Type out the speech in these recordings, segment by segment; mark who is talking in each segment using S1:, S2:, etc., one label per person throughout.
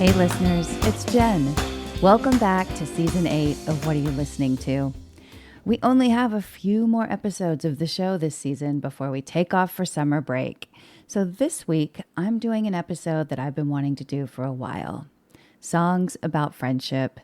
S1: Hey listeners, it's Jenn. Welcome back to Season 8 of What Are You Listening To? We only have a few more episodes of the show this season before we take off for summer break. So this week, I'm doing an episode that I've been wanting to do for a while. Songs about friendship.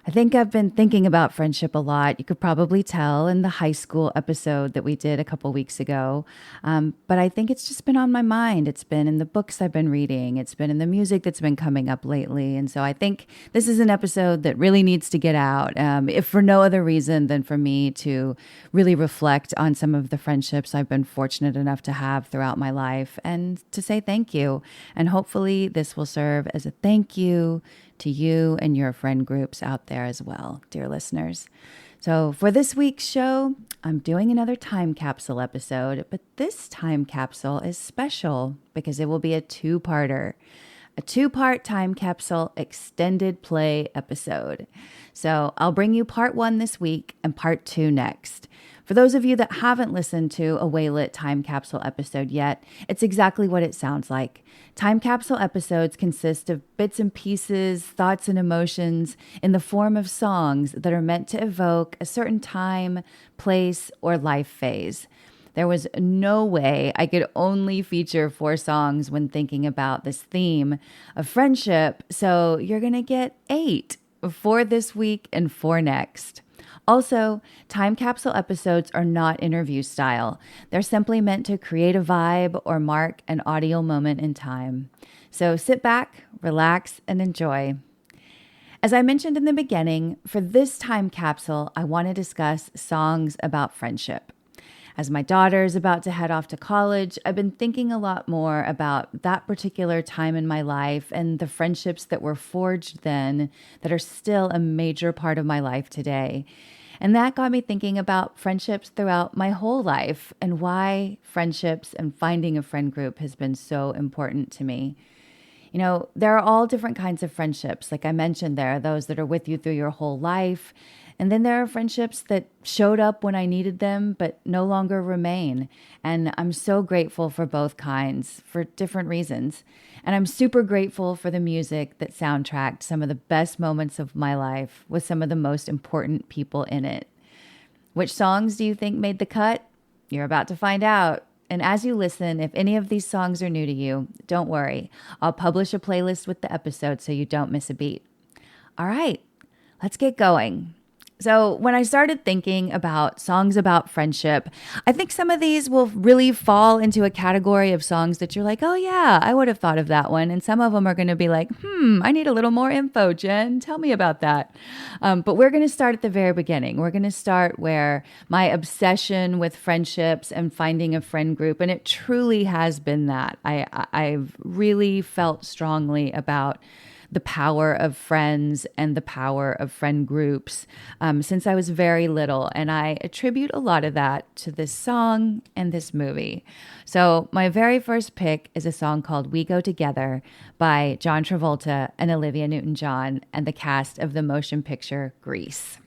S1: I think I've been thinking about friendship a lot. You could probably tell in the high school episode that we did a couple weeks ago. But I think it's just been on my mind. It's been in the books I've been reading. It's been in the music that's been coming up lately. And so I think this is an episode that really needs to get out, if for no other reason than for me to really reflect on some of the friendships I've been fortunate enough to have throughout my life and to say thank you. And hopefully this will serve as a thank you to you and your friend groups out there as well, dear listeners. So for this week's show, I'm doing another time capsule episode, but this time capsule is special because it will be a two-parter. A two-part time capsule extended play episode. So I'll bring you part 1 this week and part 2 next. For those of you that haven't listened to a WAYLT time capsule episode yet, it's exactly what it sounds like. Time capsule episodes consist of bits and pieces, thoughts and emotions in the form of songs that are meant to evoke a certain time, place, or life phase. There was no way I could only feature 4 songs when thinking about this theme of friendship, so you're going to get 8, 4 this week and 4 next. Also, time capsule episodes are not interview style. They're simply meant to create a vibe or mark an audio moment in time. So sit back, relax, and enjoy. As I mentioned in the beginning, for this time capsule, I want to discuss songs about friendship. As my daughter is about to head off to college, I've been thinking a lot more about that particular time in my life and the friendships that were forged then that are still a major part of my life today. And that got me thinking about friendships throughout my whole life and why friendships and finding a friend group has been so important to me. You know, there are all different kinds of friendships. Like I mentioned, there are those that are with you through your whole life. And then there are friendships that showed up when I needed them, but no longer remain. And I'm so grateful for both kinds for different reasons. And I'm super grateful for the music that soundtracked some of the best moments of my life with some of the most important people in it. Which songs do you think made the cut? You're about to find out. And as you listen, if any of these songs are new to you, don't worry. I'll publish a playlist with the episode so you don't miss a beat. All right, let's get going. So when I started thinking about songs about friendship, I think some of these will really fall into a category of songs that you're like, oh yeah, I would have thought of that one. And some of them are going to be like, I need a little more info, Jen. Tell me about that. But we're going to start at the very beginning. We're going to start where my obsession with friendships and finding a friend group, and it truly has been that. I've really felt strongly about the power of friends and the power of friend groups since I was very little. And I attribute a lot of that to this song and this movie. So my very first pick is a song called We Go Together by John Travolta and Olivia Newton-John and the cast of the motion picture Grease.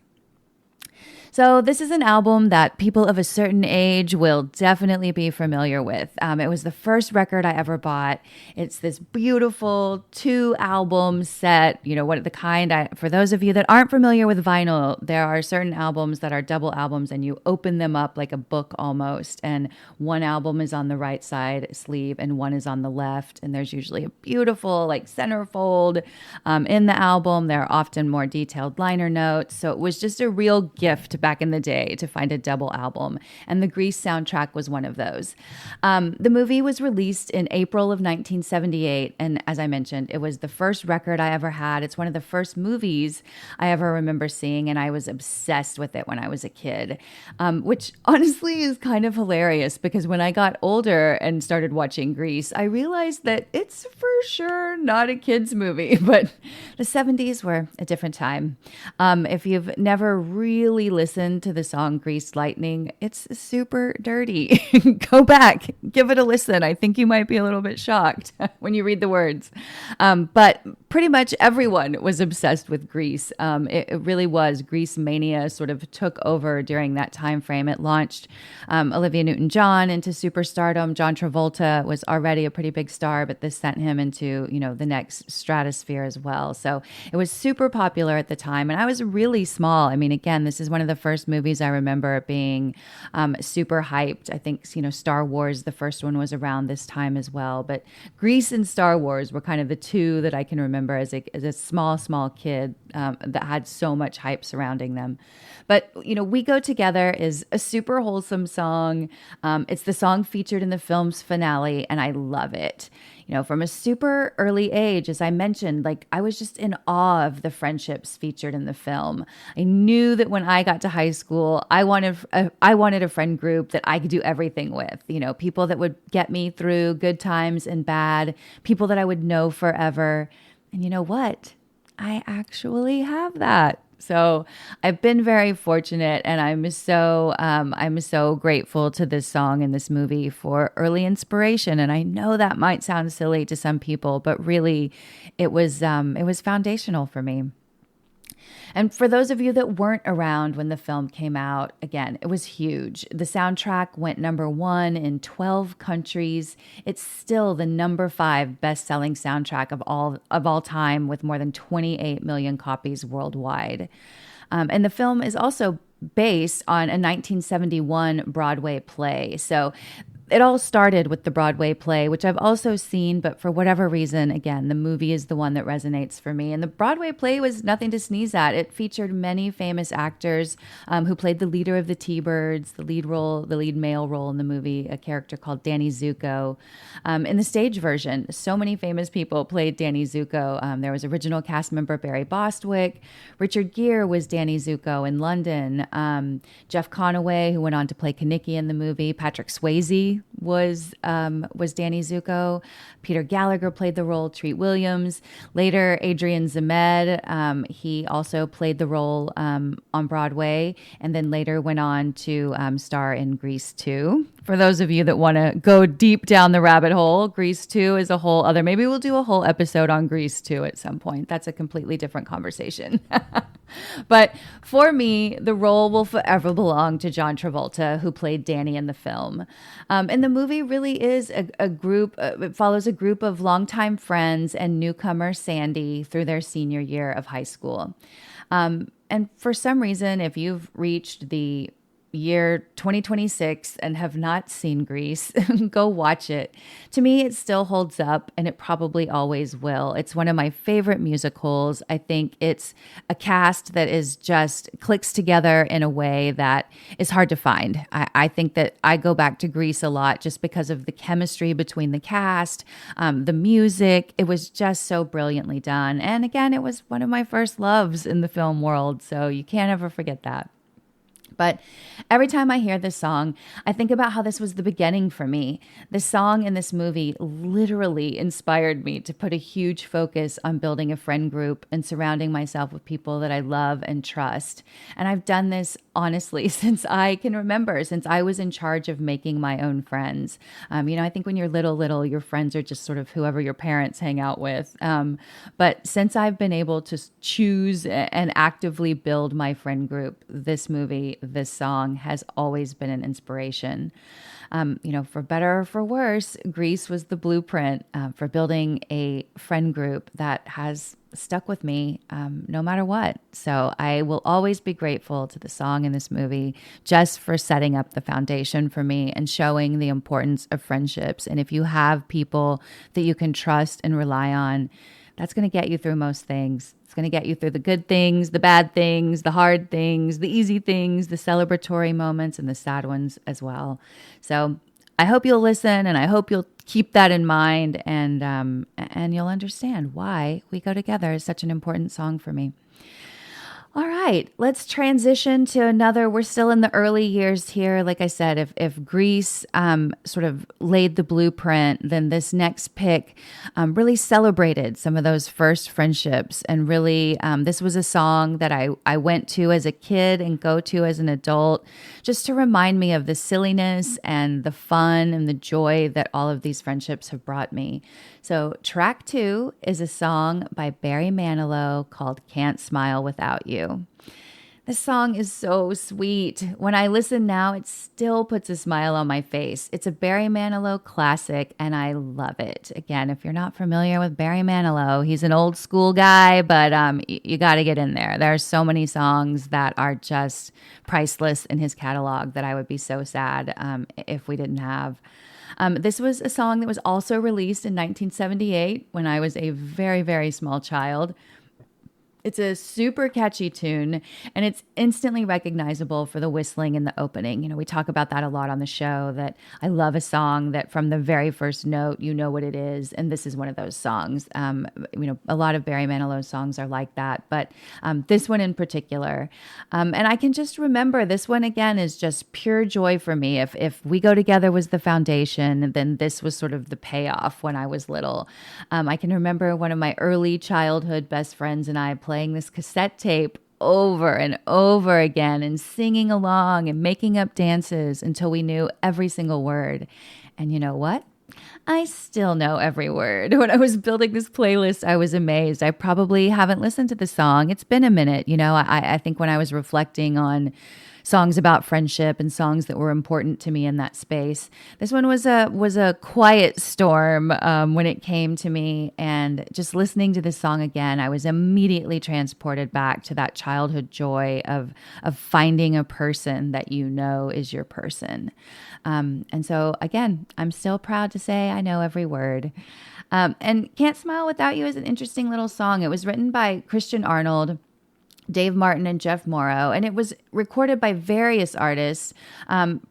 S1: So this is an album that people of a certain age will definitely be familiar with. It was the first record I ever bought. It's this beautiful 2-album set, you know, what the kind, for those of you that aren't familiar with vinyl, there are certain albums that are double albums and you open them up like a book almost. And one album is on the right side sleeve and one is on the left. And there's usually a beautiful like centerfold in the album. There are often more detailed liner notes. So it was just a real gift back in the day to find a double album. And the Grease soundtrack was one of those. The movie was released in April of 1978. And as I mentioned, it was the first record I ever had. It's one of the first movies I ever remember seeing. And I was obsessed with it when I was a kid, which honestly is kind of hilarious because when I got older and started watching Grease, I realized that it's for sure not a kid's movie, but the 70s were a different time. If you've never really listened listen to the song Grease Lightning, it's super dirty. Go back, give it a listen. I think you might be a little bit shocked when you read the words. But pretty much everyone was obsessed with Grease. It really was. Grease mania sort of took over during that time frame. It launched Olivia Newton-John into superstardom. John Travolta was already a pretty big star, but this sent him into, the next stratosphere as well. So it was super popular at the time. And I was really small. I mean, again, this is one of the first movies I remember being super hyped. I think, Star Wars, the first one was around this time as well. But Grease and Star Wars were kind of the two that I can remember as a small kid that had so much hype surrounding them. But, We Go Together is a super wholesome song. It's the song featured in the film's finale, and I love it. From a super early age, as I mentioned, I was just in awe of the friendships featured in the film. I knew that when I got to high school, I wanted a friend group that I could do everything with. People that would get me through good times and bad, people that I would know forever. And you know what? I actually have that. So I've been very fortunate, and I'm so grateful to this song and this movie for early inspiration. And I know that might sound silly to some people, but really, it was foundational for me. And for those of you that weren't around when the film came out, again, it was huge. The soundtrack went #1 in 12 countries. It's still the #5 best-selling soundtrack of all time, with more than 28 million copies worldwide. And the film is also based on a 1971 Broadway play. So it all started with the Broadway play, which I've also seen, but for whatever reason, again, the movie is the one that resonates for me. And the Broadway play was nothing to sneeze at. It featured many famous actors who played the leader of the T-Birds, the lead male role in the movie, a character called Danny Zuko. In the stage version, so many famous people played Danny Zuko. There was original cast member Barry Bostwick. Richard Gere was Danny Zuko in London. Jeff Conaway, who went on to play Kaniki in the movie. Patrick Swayze was Danny Zuko. Peter Gallagher played the role. Treat Williams. Later, Adrian Zmed. He also played the role on Broadway, and then later went on to star in Grease 2. For those of you that want to go deep down the rabbit hole, Grease 2 is a whole other. Maybe we'll do a whole episode on Grease 2 at some point. That's a completely different conversation. But for me, the role will forever belong to John Travolta, who played Danny in the film. And the movie really is a group. It follows a group of longtime friends and newcomer Sandy through their senior year of high school. And for some reason, if you've reached the year 2026 and have not seen Grease, go watch it. To me, it still holds up, and it probably always will. It's one of my favorite musicals. I think it's a cast that is just clicks together in a way that is hard to find. I think that I go back to Grease a lot just because of the chemistry between the cast, the music. It was just so brilliantly done. And again, it was one of my first loves in the film world, so you can't ever forget that. But every time I hear this song, I think about how this was the beginning for me. The song in this movie literally inspired me to put a huge focus on building a friend group and surrounding myself with people that I love and trust. And I've done this honestly since I can remember, since I was in charge of making my own friends. I think when you're little, your friends are just sort of whoever your parents hang out with. But since I've been able to choose and actively build my friend group, this song has always been an inspiration. For better or for worse, Grease was the blueprint for building a friend group that has stuck with me no matter what. So I will always be grateful to the song in this movie just for setting up the foundation for me and showing the importance of friendships. And if you have people that you can trust and rely on, that's going to get you through most things. It's going to get you through the good things, the bad things, the hard things, the easy things, the celebratory moments, and the sad ones as well. So I hope you'll listen, and I hope you'll keep that in mind, and you'll understand why We Go Together is such an important song for me. All right, let's transition to another. We're still in the early years here. Like I said, if Grease sort of laid the blueprint, then this next pick really celebrated some of those first friendships. And really, this was a song that I went to as a kid and go to as an adult, just to remind me of the silliness and the fun and the joy that all of these friendships have brought me. So, track 2 is a song by Barry Manilow called Can't Smile Without You. This song is so sweet. When I listen now, it still puts a smile on my face. It's a Barry Manilow classic, and I love it. Again, if you're not familiar with Barry Manilow, he's an old school guy, but you got to get in there. There are so many songs that are just priceless in his catalog that I would be so sad if we didn't have. This was a song that was also released in 1978 when I was a very, very small child. It's a super catchy tune, and it's instantly recognizable for the whistling in the opening. You know, we talk about that a lot on the show, that I love a song that from the very first note, you know what it is. And this is one of those songs. A lot of Barry Manilow's songs are like that, but this one in particular. And I can just remember this one again is just pure joy for me. If We Go Together was the foundation, then this was sort of the payoff when I was little. I can remember one of my early childhood best friends and I playing this cassette tape over and over again and singing along and making up dances until we knew every single word. And you know what? I still know every word. When I was building this playlist, I was amazed. I probably haven't listened to the song. It's been a minute. You know, I think when I was reflecting on songs about friendship and songs that were important to me in that space, this one was a quiet storm when it came to me. And just listening to this song again, I was immediately transported back to that childhood joy of finding a person that you know is your person. And so again, I'm still proud to say I know every word. And Can't Smile Without You is an interesting little song. It was written by Christian Arnold, Dave Martin, and Jeff Morrow, and it was recorded by various artists,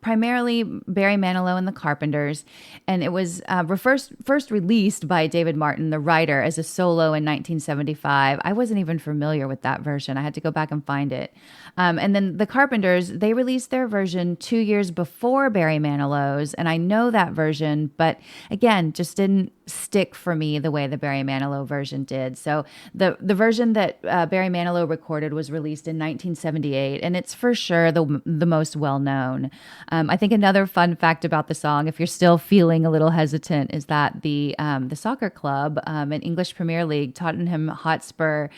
S1: primarily Barry Manilow and the Carpenters, and it was first released by David Martin, the writer, as a solo in 1975. I wasn't even familiar with that version. I had to go back and find it. And then the Carpenters, they released their version 2 years before Barry Manilow's, and I know that version, but again, just didn't stick for me the way the Barry Manilow version did. So the version that Barry Manilow recorded was released in 1978, and it's for sure the most well-known. I think another fun fact about the song, if you're still feeling a little hesitant, is that the soccer club in English Premier League, Tottenham Hotspur,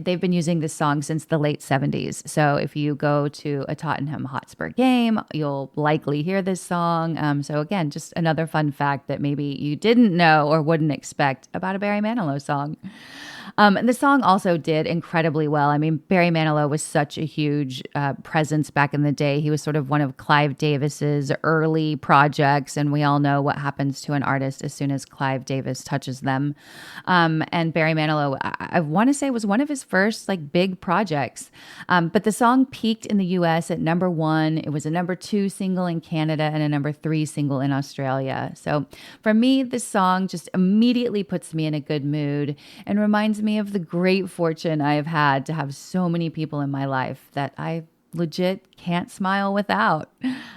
S1: they've been using this song since the late 70s. So if you go to a Tottenham Hotspur game, you'll likely hear this song. So again, just another fun fact that maybe you didn't know or wouldn't expect about a Barry Manilow song. And the song also did incredibly well. I mean, Barry Manilow was such a huge presence back in the day. He was sort of one of Clive Davis's early projects, and we all know what happens to an artist as soon as Clive Davis touches them. And Barry Manilow, I want to say, was one of his first like big projects. But the song peaked in the U.S. at #1. It was a #2 single in Canada and a #3 single in Australia. So for me, this song just immediately puts me in a good mood and reminds me of the great fortune I have had to have so many people in my life that I legit can't smile without.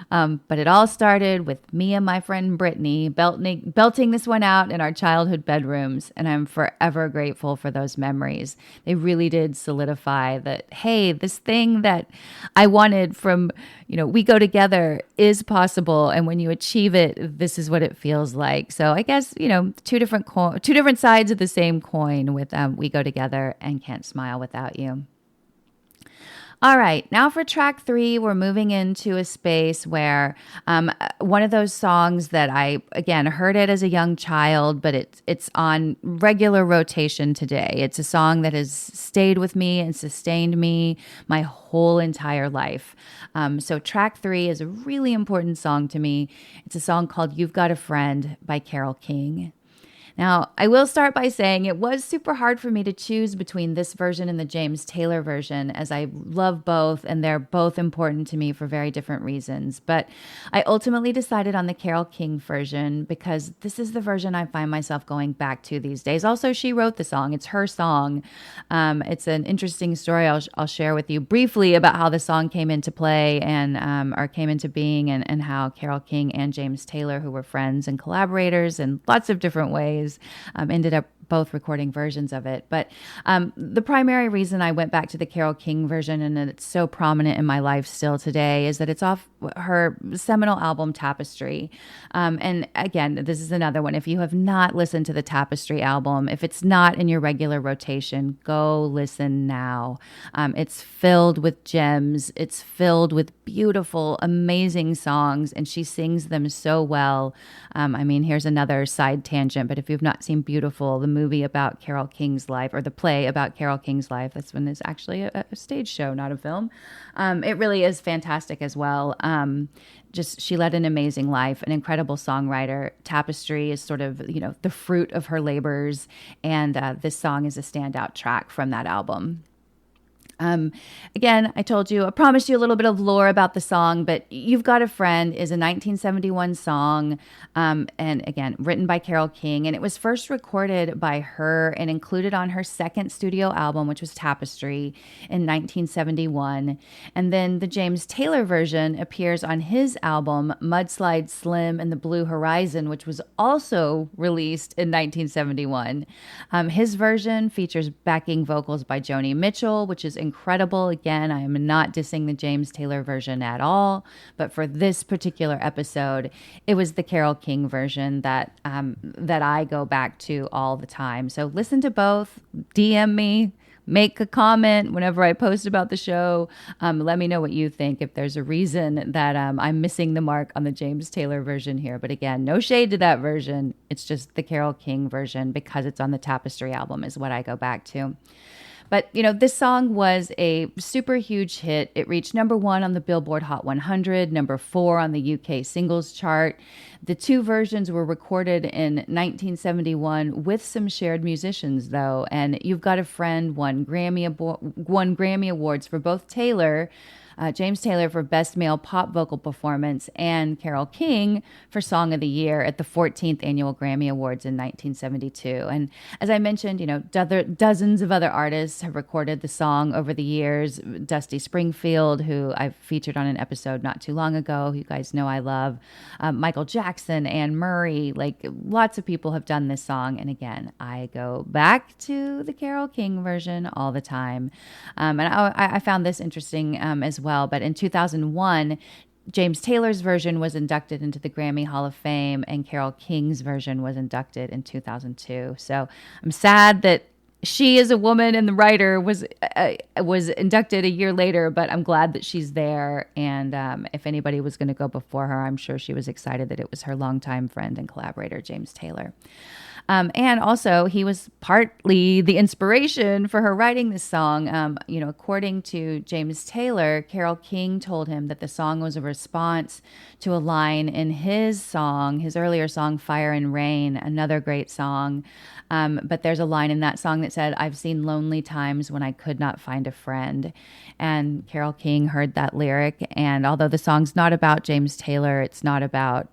S1: But it all started with me and my friend Brittany belting this one out in our childhood bedrooms, and I'm forever grateful for those memories. They really did solidify that, hey, this thing that I wanted from, We Go Together is possible, and when you achieve it, this is what it feels like. So I guess, two different sides of the same coin with We Go Together and Can't Smile Without You. All right, now for track 3, we're moving into a space where one of those songs that I, again, heard it as a young child, but it's on regular rotation today. It's a song that has stayed with me and sustained me my whole entire life. So track 3 is a really important song to me. It's a song called You've Got a Friend by Carole King. Now, I will start by saying it was super hard for me to choose between this version and the James Taylor version, as I love both and they're both important to me for very different reasons. But I ultimately decided on the Carole King version because this is the version I find myself going back to these days. Also, she wrote the song, it's her song. It's an interesting story I'll share with you briefly about how the song came into play and or came into being, and how Carole King and James Taylor, who were friends and collaborators in lots of different ways, ended up both recording versions of it. But the primary reason I went back to the Carole King version, and it's so prominent in my life still today, is that it's off her seminal album Tapestry. And again, this is another one. If you have not listened to the Tapestry album, if it's not in your regular rotation, go listen now. It's filled with gems. It's filled with beautiful, amazing songs, and she sings them so well. I mean, here's another side tangent, but if you've not seen Beautiful, the movie about Carole King's life, or the play about Carole King's life, that's when it's actually a stage show, not a film. It really is fantastic as well. Just she led an amazing life, an incredible songwriter. Tapestry is sort of, the fruit of her labors, and this song is a standout track from that album. Again, I promised you a little bit of lore about the song, but You've Got a Friend is a 1971 song, and again, written by Carole King, and it was first recorded by her and included on her second studio album, which was Tapestry, in 1971. And then the James Taylor version appears on his album, Mudslide Slim and the Blue Horizon, which was also released in 1971. His version features backing vocals by Joni Mitchell, which is incredible. Again, I am not dissing the James Taylor version at all, but for this particular episode, it was the Carole King version that I go back to all the time. So listen to both, DM me, make a comment whenever I post about the show. Let me know what you think, if there's a reason that I'm missing the mark on the James Taylor version here. But again, no shade to that version. It's just the Carole King version, because it's on the Tapestry album, is what I go back to. But, this song was a super huge hit. It reached number 1 on the Billboard Hot 100, number 4 on the UK singles chart. The two versions were recorded in 1971 with some shared musicians, though. And You've Got a Friend won Grammy Awards for both James Taylor for Best Male Pop Vocal Performance, and Carole King for Song of the Year at the 14th Annual Grammy Awards in 1972. And as I mentioned, dozens of other artists have recorded the song over the years. Dusty Springfield, who I've featured on an episode not too long ago, who you guys know I love. Michael Jackson, Anne Murray, lots of people have done this song. And again, I go back to the Carole King version all the time. And I found this interesting as well. But in 2001, James Taylor's version was inducted into the Grammy Hall of Fame, and Carole King's version was inducted in 2002. So I'm sad that she, as a woman and the writer, was inducted a year later, but I'm glad that she's there. And if anybody was going to go before her, I'm sure she was excited that it was her longtime friend and collaborator, James Taylor. And also, he was partly the inspiration for her writing this song. According to James Taylor, Carole King told him that the song was a response to a line in his earlier song, Fire and Rain, another great song. But there's a line in that song that said, "I've seen lonely times when I could not find a friend." And Carole King heard that lyric. And although the song's not about James Taylor, it's not about,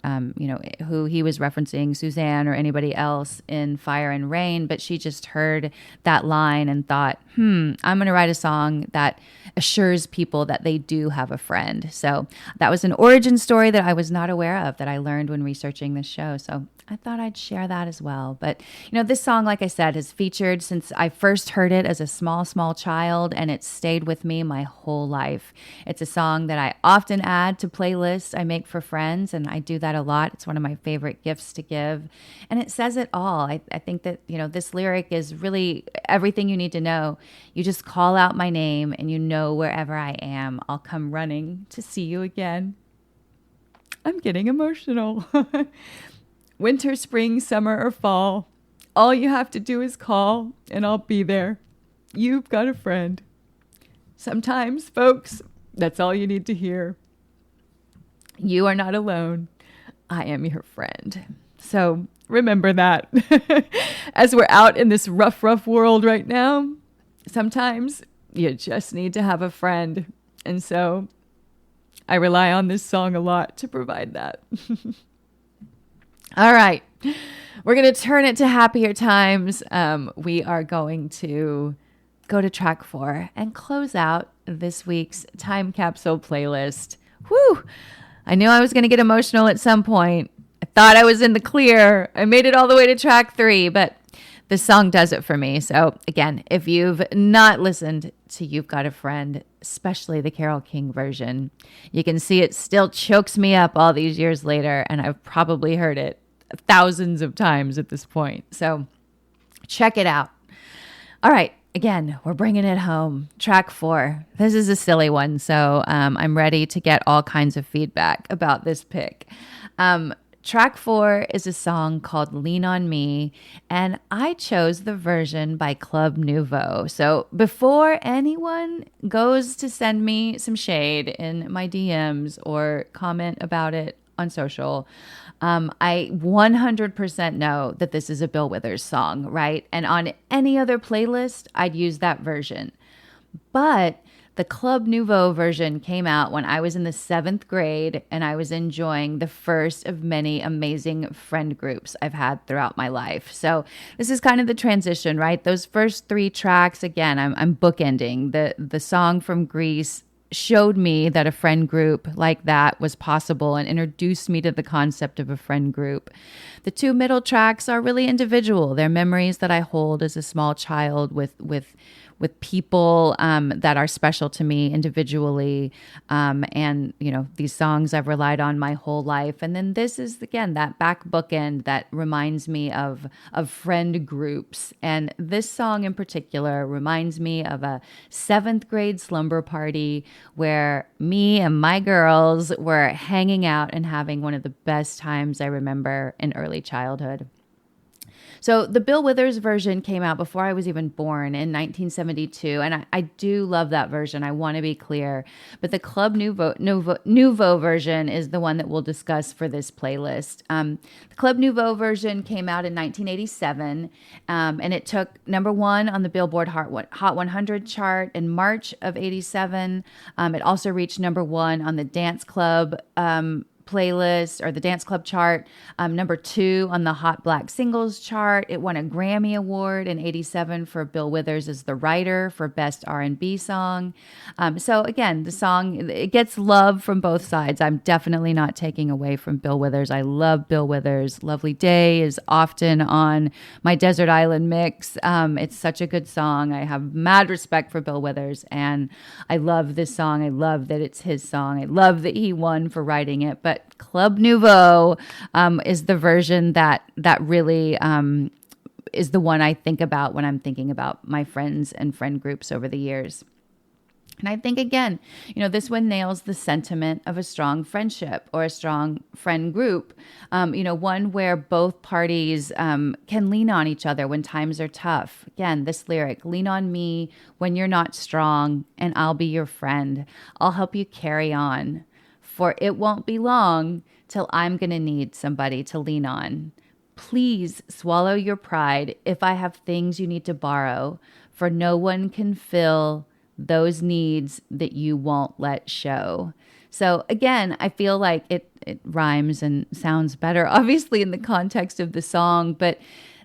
S1: who he was referencing, Suzanne or anybody else in Fire and Rain, but she just heard that line and thought, I'm going to write a song that assures people that they do have a friend. So that was an origin story that I was not aware of, that I learned when researching this show. So I thought I'd share that as well. But, this song, like I said, has featured since I first heard it as a small, small child, and it's stayed with me my whole life. It's a song that I often add to playlists I make for friends, and I do that a lot. It's one of my favorite gifts to give, and it says it all. I think that, this lyric is really everything you need to know. You just call out my name, and wherever I am, I'll come running to see you again. I'm getting emotional. Winter, spring, summer, or fall, all you have to do is call, and I'll be there. You've got a friend. Sometimes, folks, that's all you need to hear. You are not alone. I am your friend. So remember that as we're out in this rough world right now, sometimes you just need to have a friend. And so I rely on this song a lot to provide that. All right. We're going to turn it to happier times. We are going to go to track 4 and close out this week's Time Capsule playlist. Whew. I knew I was going to get emotional at some point. I thought I was in the clear. I made it all the way to track 3, but this song does it for me. So again, if you've not listened to You've Got a Friend, especially the Carole King version, you can see it still chokes me up all these years later, and I've probably heard it thousands of times at this point. So check it out. All right. Again, we're bringing it home. Track 4. This is a silly one, so I'm ready to get all kinds of feedback about this pick. Track 4 is a song called Lean on Me, and I chose the version by Club Nouveau. So before anyone goes to send me some shade in my DMs or comment about it on social, I 100% know that this is a Bill Withers song, right? And on any other playlist, I'd use that version. But the Club Nouveau version came out when I was in the 7th grade, and I was enjoying the first of many amazing friend groups I've had throughout my life. So this is kind of the transition, right? Those first 3 tracks, again, I'm bookending. The song from Grease showed me that a friend group like that was possible and introduced me to the concept of a friend group. The 2 middle tracks are really individual. They're memories that I hold as a small child with people that are special to me individually. And, you know, these songs I've relied on my whole life. And then this is, again, that back bookend that reminds me of friend groups. And this song in particular reminds me of a 7th grade slumber party where me and my girls were hanging out and having one of the best times I remember in early childhood. So the Bill Withers version came out before I was even born in 1972, and I do love that version. I want to be clear. But the Club Nouveau version is the one that we'll discuss for this playlist. The Club Nouveau version came out in 1987, and it took number 1 on the Billboard Hot 100 chart in March of 87. It also reached number 1 on the Dance Club playlist or the Dance Club chart, number 2 on the Hot Black Singles chart. It won a Grammy Award in 87 for Bill Withers as the writer for Best R&B Song. So again, the song, it gets love from both sides. I'm definitely not taking away from Bill Withers. I love Bill Withers. Lovely Day is often on my Desert Island mix. It's such a good song. I have mad respect for Bill Withers, and I love this song. I love that it's his song. I love that he won for writing it. But Club Nouveau is the version that really is the one I think about when I'm thinking about my friends and friend groups over the years. And I think, again, you know, this one nails the sentiment of a strong friendship or a strong friend group, you know, one where both parties can lean on each other when times are tough. Again, this lyric, lean on me when you're not strong, and I'll be your friend. I'll help you carry on, for it won't be long till I'm going to need somebody to lean on. Please swallow your pride if I have things you need to borrow, for no one can fill those needs that you won't let show. So again, I feel like it rhymes and sounds better, obviously, in the context of the song, but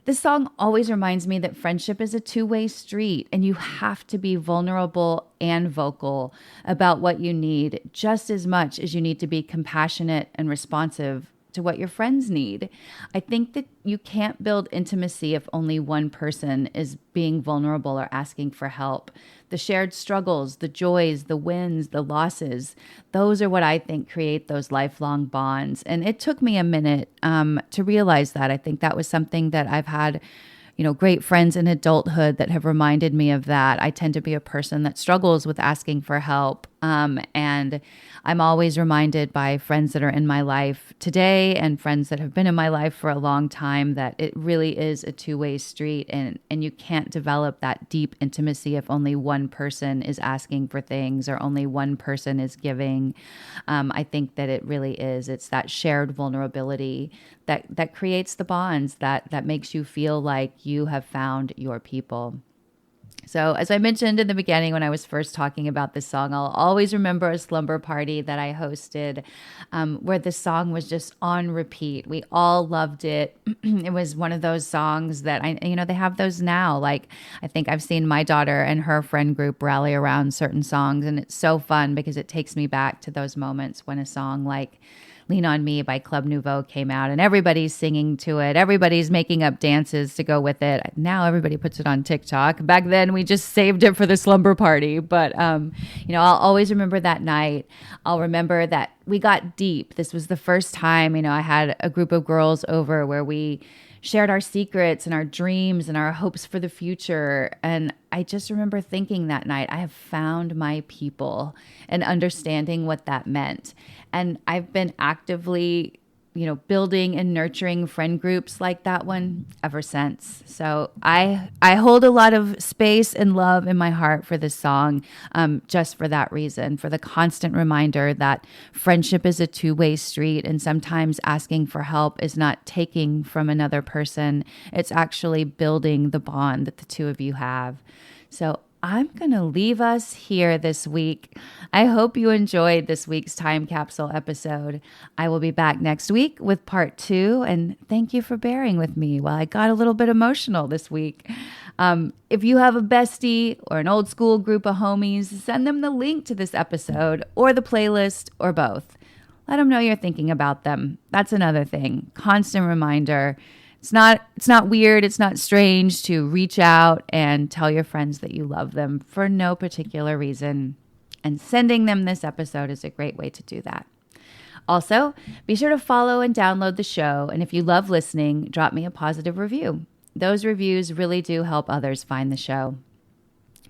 S1: this song always reminds me that friendship is a two-way street, and you have to be vulnerable and vocal about what you need just as much as you need to be compassionate and responsive to what your friends need. I think that you can't build intimacy if only one person is being vulnerable or asking for help. The shared struggles, the joys, the wins, the losses, those are what I think create those lifelong bonds. And it took me a minute to realize that. I think that was something that I've had, you know, great friends in adulthood that have reminded me of that. I tend to be a person that struggles with asking for help. And I'm always reminded by friends that are in my life today and friends that have been in my life for a long time that it really is a two-way street, and you can't develop that deep intimacy if only one person is asking for things or only one person is giving. I think that it really is. It's that shared vulnerability that creates the bonds that makes you feel like you have found your people. So as I mentioned in the beginning when I was first talking about this song, I'll always remember a slumber party that I hosted where this song was just on repeat. We all loved it. It was one of those songs that, they have those now. Like, I think I've seen my daughter and her friend group rally around certain songs, and it's so fun because it takes me back to those moments when a song like Lean on Me by Club Nouveau came out and everybody's singing to it. Everybody's making up dances to go with it. Now everybody puts it on TikTok. Back then we just saved it for the slumber party. But, I'll always remember that night. I'll remember that we got deep. This was the first time, I had a group of girls over where we shared our secrets and our dreams and our hopes for the future. And I just remember thinking that night, I have found my people, and understanding what that meant. And I've been actively, building and nurturing friend groups like that one ever since. So I hold a lot of space and love in my heart for this song, just for that reason, for the constant reminder that friendship is a two-way street, and sometimes asking for help is not taking from another person. It's actually building the bond that the two of you have. So I'm going to leave us here this week. I hope you enjoyed this week's Time Capsule episode. I will be back next week with part 2, and thank you for bearing with me while I got a little bit emotional this week. If you have a bestie or an old school group of homies, send them the link to this episode or the playlist or both. Let them know you're thinking about them. That's another thing. Constant reminder. It's not weird. It's not strange to reach out and tell your friends that you love them for no particular reason. And sending them this episode is a great way to do that. Also, be sure to follow and download the show. And if you love listening, drop me a positive review. Those reviews really do help others find the show.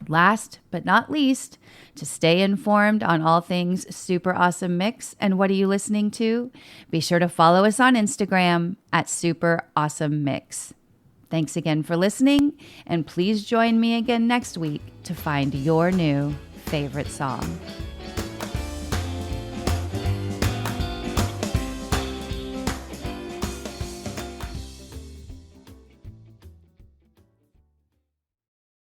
S1: Last but not least, to stay informed on all things Super Awesome Mix and what are you listening to, be sure to follow us on Instagram at Super Awesome Mix. Thanks again for listening, and please join me again next week to find your new favorite song.